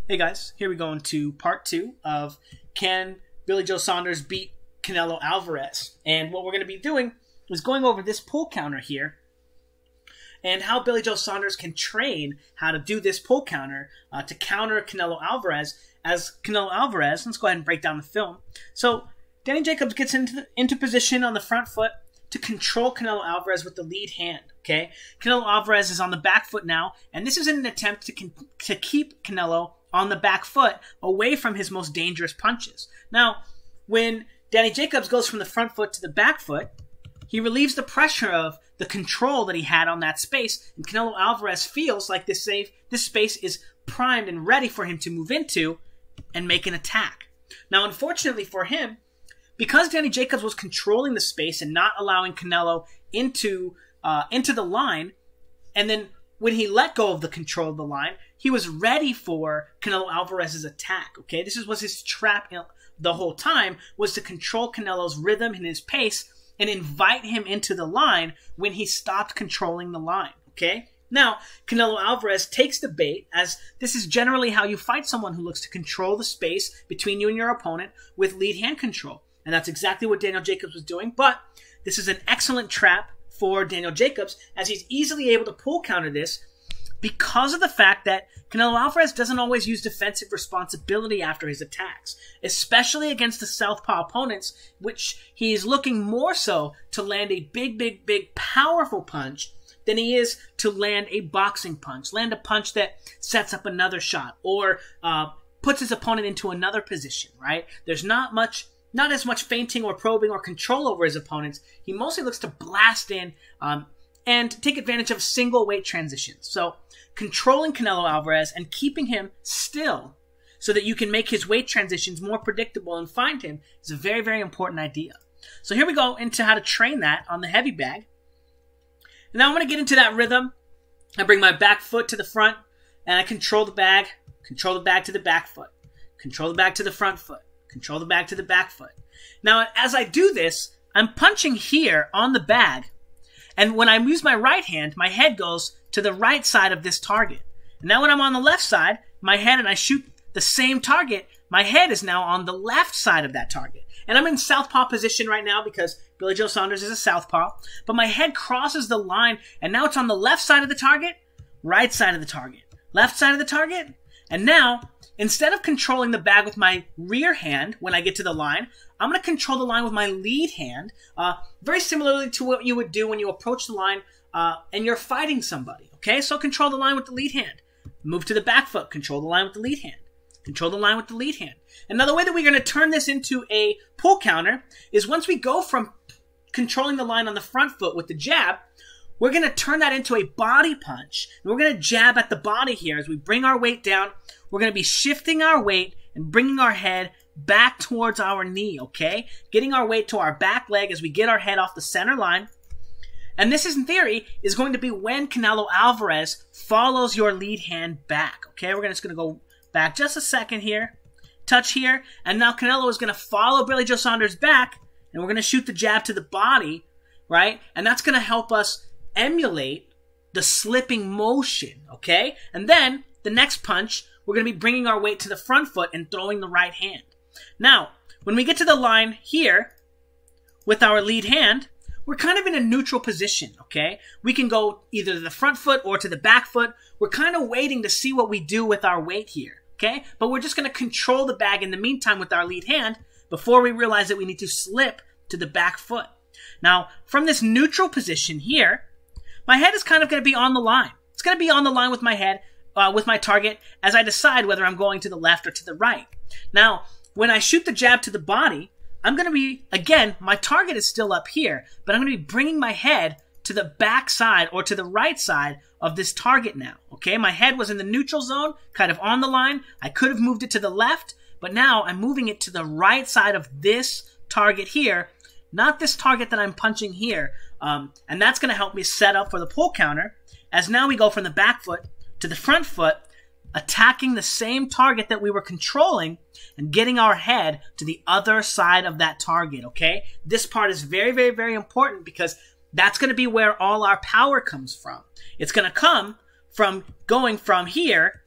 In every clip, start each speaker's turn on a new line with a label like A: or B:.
A: Hey guys, here we go into part 2 of Can Billy Joe Saunders beat Canelo Alvarez? And what we're going to be doing is going over this pull counter here and how Billy Joe Saunders can train how to do this pull counter to counter Canelo Alvarez. As Canelo Alvarez, let's go ahead and break down the film. So Danny Jacobs gets into position on the front foot to control Canelo Alvarez with the lead hand. Okay, Canelo Alvarez is on the back foot now, and this is in an attempt to keep Canelo on the back foot away from his most dangerous punches. Now, when Danny Jacobs goes from the front foot to the back foot, he relieves the pressure of the control that he had on that space, and Canelo Alvarez feels like this space is primed and ready for him to move into and make an attack. Now, unfortunately for him, because Danny Jacobs was controlling the space and not allowing Canelo into the line, and then when he let go of the control of the line, he was ready for Canelo Alvarez's attack. Okay, this was his trap the whole time, was to control Canelo's rhythm and his pace and invite him into the line when he stopped controlling the line. Okay, now Canelo Alvarez takes the bait, as this is generally how you fight someone who looks to control the space between you and your opponent with lead hand control. And that's exactly what Daniel Jacobs was doing, but this is an excellent trap for Daniel Jacobs, as he's easily able to pull counter this because of the fact that Canelo Alvarez doesn't always use defensive responsibility after his attacks, especially against the Southpaw opponents, which he is looking more so to land a big, powerful punch than he is to land a boxing punch, land a punch that sets up another shot or puts his opponent into another position, right? There's not as much feinting or probing or control over his opponents. He mostly looks to blast in and take advantage of single weight transitions. So controlling Canelo Alvarez and keeping him still so that you can make his weight transitions more predictable and find him is a very important idea. So here we go into how to train that on the heavy bag. And now I'm going to get into that rhythm. I bring my back foot to the front and I control the bag to the back foot, control the bag to the front foot, control the bag to the back foot. Now, as I do this, I'm punching here on the bag. And when I use my right hand, my head goes to the right side of this target. And now when I'm on the left side, my head, and I shoot the same target, my head is now on the left side of that target. And I'm in southpaw position right now because Billy Joe Saunders is a southpaw. But my head crosses the line, and now it's on the left side of the target, right side of the target, left side of the target. And now, instead of controlling the bag with my rear hand when I get to the line, I'm going to control the line with my lead hand, very similarly to what you would do when you approach the line and you're fighting somebody. Okay, so control the line with the lead hand. Move to the back foot, control the line with the lead hand. Control the line with the lead hand. Another way that we're going to turn this into a pull counter is once we go from controlling the line on the front foot with the jab, we're going to turn that into a body punch. And we're going to jab at the body here as we bring our weight down. We're going to be shifting our weight and bringing our head back towards our knee, okay? Getting our weight to our back leg as we get our head off the center line. And this, in theory, is going to be when Canelo Alvarez follows your lead hand back, okay? We're just going to go back just a second here, touch here, and now Canelo is going to follow Billy Joe Saunders back, and we're going to shoot the jab to the body, right? And that's going to help us emulate the slipping motion, okay? And then the next punch, we're going to be bringing our weight to the front foot and throwing the right hand. Now, when we get to the line here with our lead hand, we're kind of in a neutral position, okay? We can go either to the front foot or to the back foot. We're kind of waiting to see what we do with our weight here, okay? But we're just going to control the bag in the meantime with our lead hand before we realize that we need to slip to the back foot. Now, from this neutral position here, my head is kind of going to be on the line. It's going to be on the line with my head, with my target, as I decide whether I'm going to the left or to the right. Now, when I shoot the jab to the body, I'm going to be, again, my target is still up here, but I'm going to be bringing my head to the back side or to the right side of this target now, okay? My head was in the neutral zone, kind of on the line. I could have moved it to the left, but now I'm moving it to the right side of this target here, not this target that I'm punching here. And that's going to help me set up for the pull counter, as now we go from the back foot to the front foot, attacking the same target that we were controlling and getting our head to the other side of that target, okay? This part is very important because that's going to be where all our power comes from. It's going to come from going from here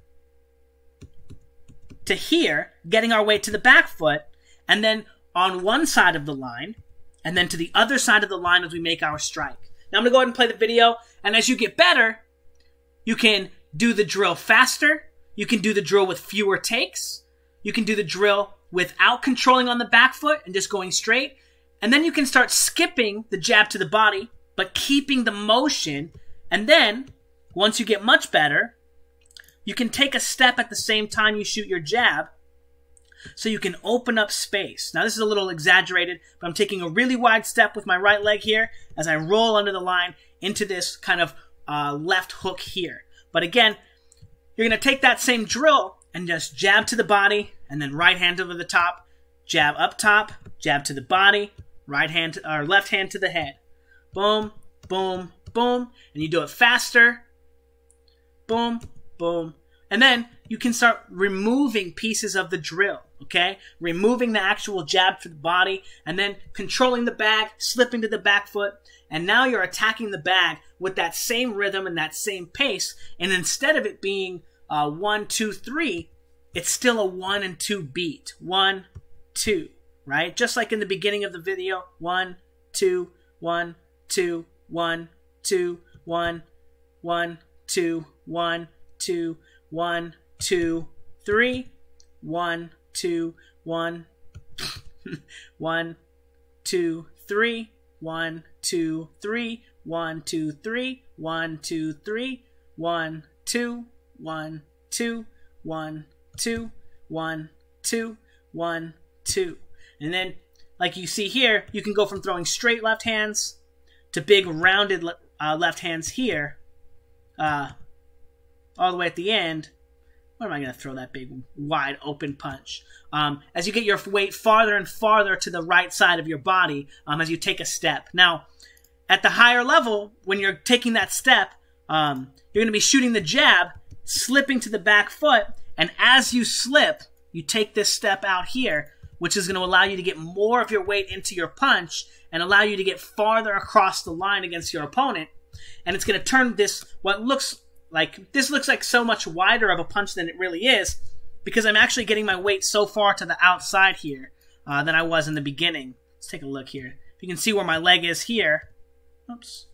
A: to here, getting our weight to the back foot, and then on one side of the line, and then to the other side of the line as we make our strike. Now I'm going to go ahead and play the video, and as you get better, you can do the drill faster, you can do the drill with fewer takes, you can do the drill without controlling on the back foot and just going straight, and then you can start skipping the jab to the body, but keeping the motion, and then, once you get much better, you can take a step at the same time you shoot your jab, so you can open up space. Now this is a little exaggerated, but I'm taking a really wide step with my right leg here as I roll under the line into this kind of left hook here. But again, you're going to take that same drill and just jab to the body, and then right hand over the top, jab up top, jab to the body, right hand or left hand to the head. Boom, boom, boom, and you do it faster. Boom, boom. And then you can start removing pieces of the drill, okay? Removing the actual jab to the body, and then controlling the bag, slipping to the back foot, and now you're attacking the bag with that same rhythm and that same pace, and instead of it being 1, 2, 3, it's still a 1 and 2 beat. 1, 2, right? Just like in the beginning of the video, 1, 2, 1, 2, 1, 2, 1, 1, 2, 1, 2, 1, 2, 3, 1, 2, 1, 1, 2, 3, 1, 2, 3, 1, 2, 3, 1, 2, 3, 1, 2, 1, 2, 1, 2, 1, 2, 1, 2. And then, like you see here, you can go from throwing straight left hands to big rounded left hands here, all the way at the end. Where am I going to throw that big, wide open punch? As you get your weight farther and farther to the right side of your body as you take a step. Now, at the higher level, when you're taking that step, you're going to be shooting the jab, slipping to the back foot, and as you slip, you take this step out here, which is going to allow you to get more of your weight into your punch and allow you to get farther across the line against your opponent. And it's going to turn this, this looks like so much wider of a punch than it really is, because I'm actually getting my weight so far to the outside here than I was in the beginning. Let's take a look here. You can see where my leg is here. Oops.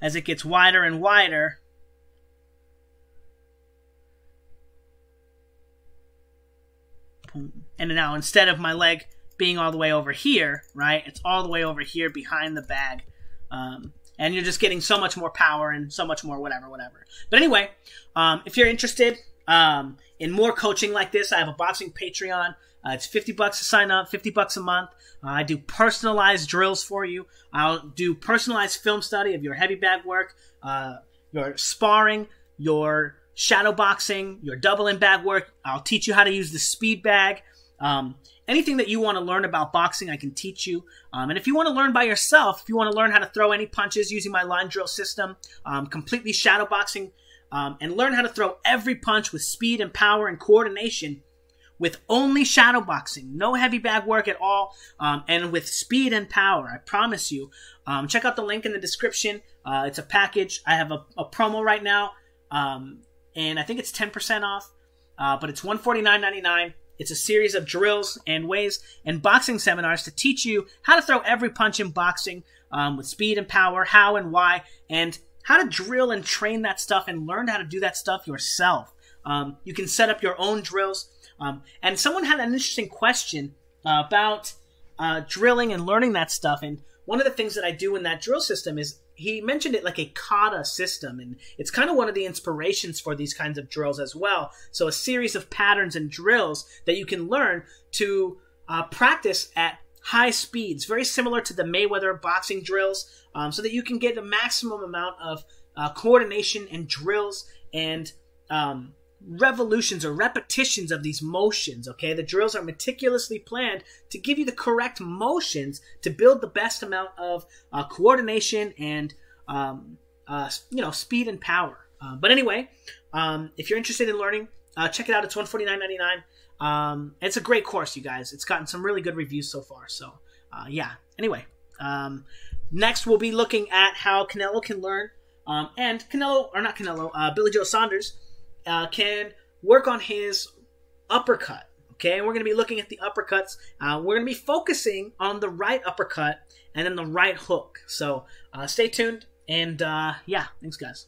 A: As it gets wider and wider, and now instead of my leg being all the way over here, right, it's all the way over here behind the bag. And you're just getting so much more power and so much more whatever. But anyway, if you're interested in more coaching like this, I have a boxing Patreon. It's $50 to sign up, $50 a month. I do personalized drills for you. I'll do personalized film study of your heavy bag work, your sparring, your shadowboxing, your double in bag work. I'll teach you how to use the speed bag. Anything that you want to learn about boxing, I can teach you. And if you want to learn by yourself, if you want to learn how to throw any punches using my line drill system, completely shadowboxing, and learn how to throw every punch with speed and power and coordination with only shadowboxing, no heavy bag work at all, and with speed and power, I promise you. Check out the link in the description. It's a package. I have a promo right now, and I think it's 10% off, but it's $149.99. It's a series of drills and ways and boxing seminars to teach you how to throw every punch in boxing with speed and power, how and why, and how to drill and train that stuff and learn how to do that stuff yourself. You can set up your own drills. And someone had an interesting question about drilling and learning that stuff. And one of the things that I do in that drill system is, he mentioned it like a kata system, and it's kind of one of the inspirations for these kinds of drills as well. So a series of patterns and drills that you can learn to practice at high speeds, very similar to the Mayweather boxing drills, so that you can get the maximum amount of coordination and drills and revolutions or repetitions of these motions, okay? The drills are meticulously planned to give you the correct motions to build the best amount of coordination and, speed and power. But anyway, if you're interested in learning, check it out. It's $149.99. It's a great course, you guys. It's gotten some really good reviews so far. So, yeah. Anyway, next we'll be looking at how Canelo can learn, and Billy Joe Saunders can work on his uppercut. Okay, and we're going to be looking at the uppercuts. We're going to be focusing on the right uppercut and then the right hook. So stay tuned, and yeah, thanks guys.